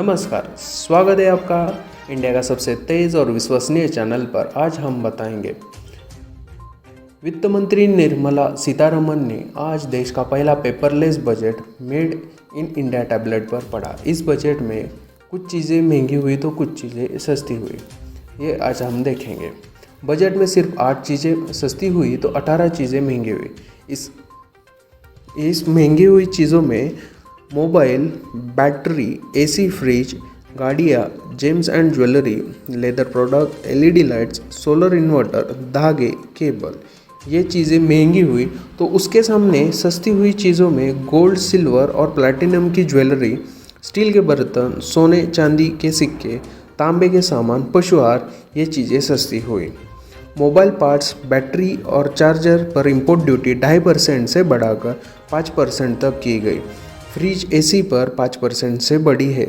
नमस्कार, स्वागत है आपका इंडिया का सबसे तेज़ और विश्वसनीय चैनल पर। आज हम बताएंगे वित्त मंत्री निर्मला सीतारमण ने आज देश का पहला paperless budget made in India tablet पर पढ़ा। इस बजट में कुछ चीज़ें महंगी हुई तो कुछ चीज़ें सस्ती हुई, ये आज हम देखेंगे। बजट में सिर्फ 8 चीज़ें सस्ती हुई तो 18 चीज़ें महंगी हुई। इस महंगी हुई चीज़ों में मोबाइल, बैटरी, एसी, फ्रिज, गाड़ियाँ, James and jewellery, leather product, LED lights, solar inverter, धागे, केबल, ये चीज़ें महंगी हुई तो उसके सामने सस्ती हुई चीज़ों में गोल्ड, सिल्वर और प्लैटिनम की ज्वेलरी, स्टील के बर्तन, सोने चांदी के सिक्के, तांबे के सामान, पशु आहार, ये चीज़ें सस्ती हुई। मोबाइल पार्ट्स, बैटरी और चार्जर पर इंपोर्ट ड्यूटी 2.5% से बढ़ाकर 5% तक की गई। फ्रिज, एसी पर 5% से बढ़ी है।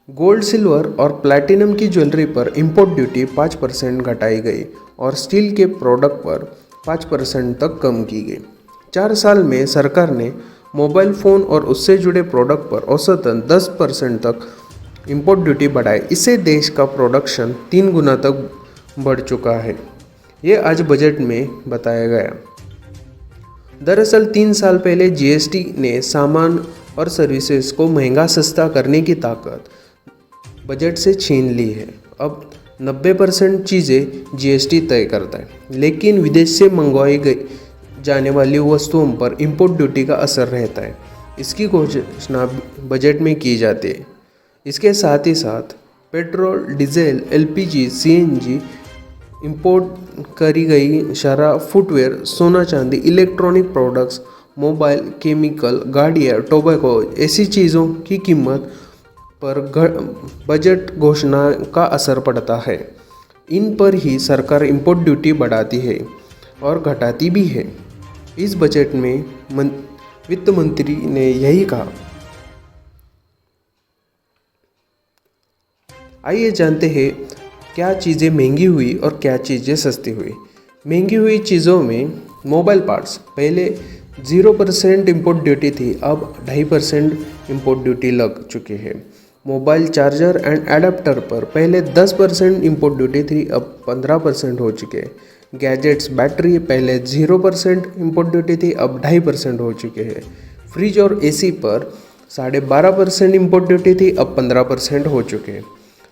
गोल्ड, सिल्वर और प्लैटिनम की ज्वेलरी पर इंपोर्ट ड्यूटी 5% घटाई गई और स्टील के प्रोडक्ट पर 5% तक कम की गई। 4 साल में सरकार ने मोबाइल फ़ोन और उससे जुड़े प्रोडक्ट पर औसतन 10% तक इंपोर्ट ड्यूटी बढ़ाई। इससे देश का प्रोडक्शन 3 गुना तक बढ़ चुका है। ये आज बजट में बताया गया। दरअसल 3 साल पहले जीएसटी ने सामान और सर्विसेज को महंगा सस्ता करने की ताकत बजट से छीन ली है। अब 90% चीज़ें जीएसटी तय करता है, लेकिन विदेश से मंगवाई गई जाने वाली वस्तुओं पर इंपोर्ट ड्यूटी का असर रहता है। इसकी घोषणा बजट में की जाती है। इसके साथ ही साथ petrol, diesel, LPG, CNG, import करी गई शराब, फुटवेयर, सोना चांदी, इलेक्ट्रॉनिक प्रोडक्ट्स, मोबाइल, केमिकल, गाड़ियाँ, टोबैको, ऐसी चीज़ों की कीमत पर बजट घोषणा का असर पड़ता है। इन पर ही सरकार इंपोर्ट ड्यूटी बढ़ाती है और घटाती भी है। इस बजट में वित्त मंत्री ने यही कहा। आइए जानते हैं क्या चीज़ें महंगी हुई और क्या चीज़ें सस्ती हुई। महंगी हुई चीज़ों में मोबाइल पार्ट्स पहले 0% इंपोर्ट ड्यूटी थी, अब 2.5% इंपोर्ट ड्यूटी लग चुकी है। मोबाइल चार्जर एंड एडाप्टर पर पहले 10% इंपोर्ट ड्यूटी थी, अब 15% हो चुके हैं। गैजेट्स, बैटरी पहले 0% इंपोर्ट ड्यूटी थी, अब 2.5% हो चुके हैं। फ्रिज और एसी पर 12.5% इंपोर्ट ड्यूटी थी, अब 15% हो चुके हैं।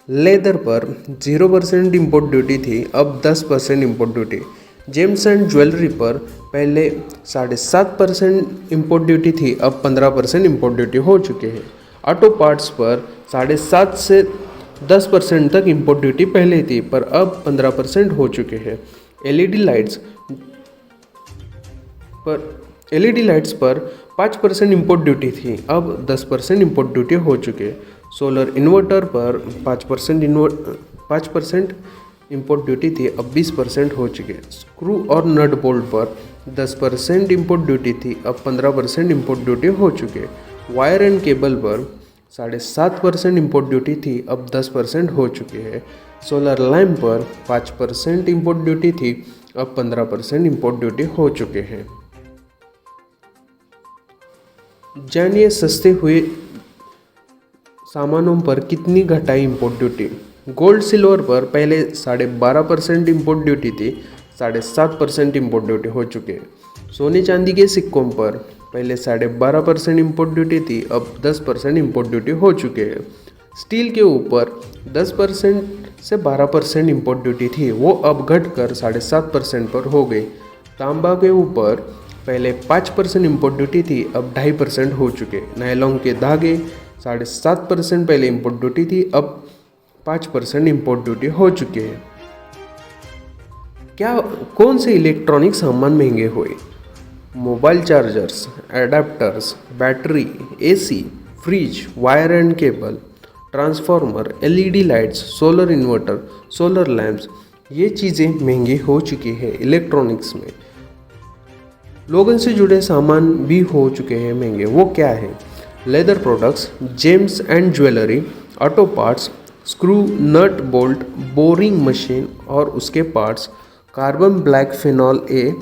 लेदर पर 0% इंपोर्ट ड्यूटी थी, अब 10% import duty. James and jewellery पर पहले 7.5% इंपोर्ट ड्यूटी थी, अब 15% इंपोर्ट ड्यूटी हो चुके हैं। ऑटो पार्ट्स पर 7.5 से 10% तक इंपोर्ट ड्यूटी पहले थी, पर अब 15% हो चुके हैं। एलईडी लाइट्स पर 5% इंपोर्ट ड्यूटी थी, अब 10% इंपोर्ट ड्यूटी हो चुके हैं। सोलर इन्वर्टर पर 5% इंपोर्ट ड्यूटी थी, अब 20% हो चुके। स्क्रू और नट बोल्ट पर 10% इंपोर्ट ड्यूटी थी, अब 15% इंपोर्ट ड्यूटी हो चुके। वायर एंड केबल पर 7.5% इंपोर्ट ड्यूटी थी, अब 10% हो चुके हैं। सोलर लैंप पर 5% इंपोर्ट ड्यूटी थी, अब 15% इंपोर्ट ड्यूटी हो चुके हैं। जानिए सस्ते हुए सामानों पर कितनी घटाई इंपोर्ट ड्यूटी। गोल्ड, सिल्वर पर पहले 12.5% इंपोर्ट ड्यूटी थी, 7.5% इंपोर्ट ड्यूटी हो चुके हैं। सोने चांदी के सिक्कों पर पहले 12.5% इंपोर्ट ड्यूटी थी, अब 10% इंपोर्ट ड्यूटी हो चुके हैं। स्टील के ऊपर 10% से 12% इंपोर्ट ड्यूटी थी, वो अब घटकर 7.5% पर हो गई। तांबा के ऊपर पहले 5% इंपोर्ट ड्यूटी थी, अब 2.5% हो चुके। नायलॉन के धागे 7.5% पहले इंपोर्ट ड्यूटी थी, अब 5% इंपोर्ट ड्यूटी हो चुके हैं। कौन से इलेक्ट्रॉनिक सामान महंगे हुए? Mobile chargers, adapters, battery, AC, fridge, wire and cable, transformer, LED lights, solar inverter, solar lamps, ये चीज़ें महंगी हो चुकी है। इलेक्ट्रॉनिक्स में लोगों से जुड़े सामान भी हो चुके हैं महंगे। वो क्या है? Leather products, gems and jewellery, auto parts, screw, nut, bolt, boring machine और उसके parts, carbon black, phenol A,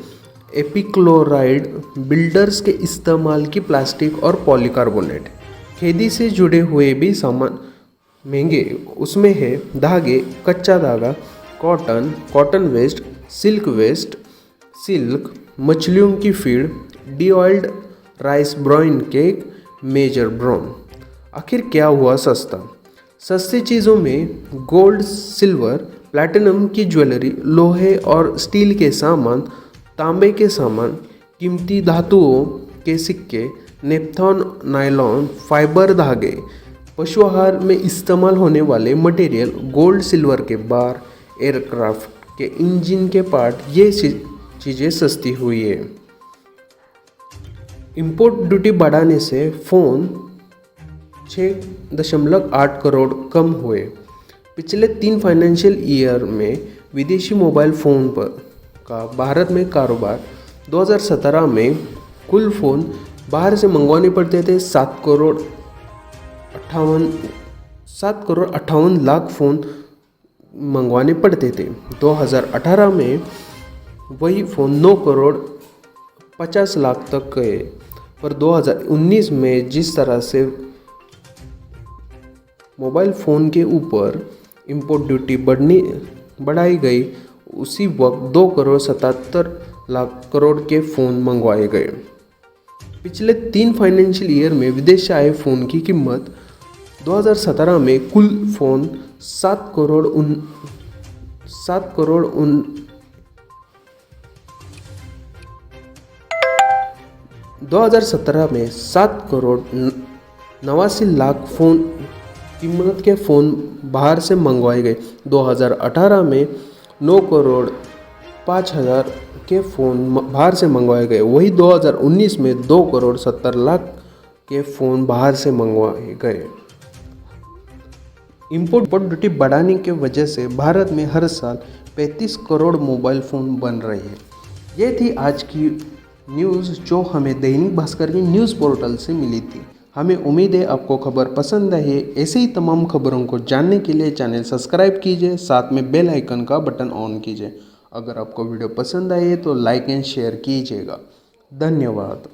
epichloride, builders के इस्तेमाल की प्लास्टिक और पॉलीकार्बोनेट, खेती से जुड़े हुए भी सामान महंगे, उसमें है धागे, कच्चा धागा, कॉटन, कॉटन वेस्ट, सिल्क, मछलियों की feed, de oiled rice bran cake, major bran. आखिर क्या हुआ सस्ता? सस्ती चीज़ों में गोल्ड, सिल्वर, प्लैटिनम की ज्वेलरी, लोहे और स्टील के सामान, तांबे के सामान, कीमती धातुओं के सिक्के, नेपथॉन, नायलॉन, फाइबर धागे, पशु आहार में इस्तेमाल होने वाले मटेरियल, गोल्ड सिल्वर के बार, एयरक्राफ्ट के इंजन के पार्ट, ये चीज़ें सस्ती हुई है। इंपोर्ट ड्यूटी बढ़ाने से फ़ोन 6.8 करोड़ कम हुए। पिछले 3 फाइनेंशियल ईयर में विदेशी मोबाइल फ़ोन पर का भारत में कारोबार 2017 में कुल फ़ोन बाहर से मंगवाने पड़ते थे 7 करोड़ 58 लाख फ़ोन मंगवाने पड़ते थे। 2018 में वही फ़ोन 9 करोड़ 50 लाख तक गए। पर 2019 में जिस तरह से मोबाइल फ़ोन के ऊपर इंपोर्ट ड्यूटी बढ़ाई गई, उसी वक्त 2 करोड़ 77 लाख करोड़ के फ़ोन मंगवाए गए। पिछले 3 फाइनेंशियल ईयर में विदेश से आए फ़ोन की कीमत 2017 में कुल फ़ोन 2017 में 7 करोड़ 89 लाख फ़ोन कीमत के फ़ोन बाहर से मंगवाए गए। 2018 में 9 करोड़ 5,000 के फ़ोन बाहर से मंगवाए गए। वही 2019 में 2 करोड़ 70 लाख के फ़ोन बाहर से मंगवाए गए। इंपोर्ट ड्यूटी बढ़ाने के वजह से भारत में हर साल 35 करोड़ मोबाइल फ़ोन बन रहे हैं। ये थी आज की न्यूज़ जो हमें दैनिक भास्कर की न्यूज़ पोर्टल से मिली थी। हमें उम्मीद है आपको खबर पसंद आई है। ऐसे ही तमाम खबरों को जानने के लिए चैनल सब्सक्राइब कीजिए, साथ में बेल आइकन का बटन ऑन कीजिए। अगर आपको वीडियो पसंद आई है तो लाइक एंड शेयर कीजिएगा। धन्यवाद।